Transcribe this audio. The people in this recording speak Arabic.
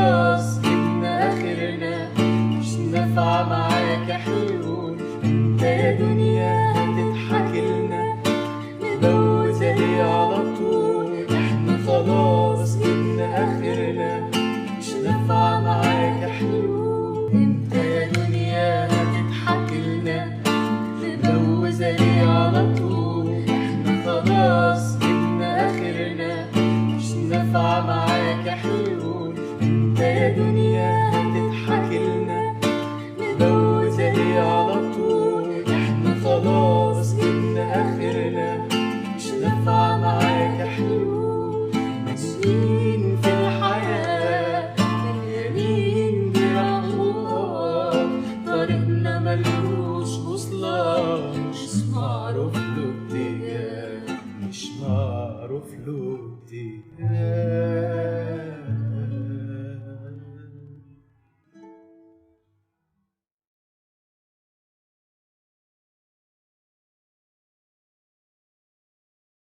خلاص جبنا آخرنا، مش نافعة معاك حلول. انت يا دنيا هتضحكلنا، مبوزة ليه على طول؟ احنا خلاص جبنا آخرنا، مش نافعة معاك حلول. انت يا دنيا هتضحكلنا، مبوزة ليه على طول؟ احنا خلاص جبنا آخرنا، مش نافعة معاك حلول. انت يا دنيا هتضحكلنا، مبوزة ليه على طول؟ احنا خلاص جبنا آخرنا، مش نافعة معاك حلول. ماشيين في الحياة مليانين جراح وآه، طريقنا ملهوش بوصلة، مش معروف له اتجاه، مش معروف له اتجاه.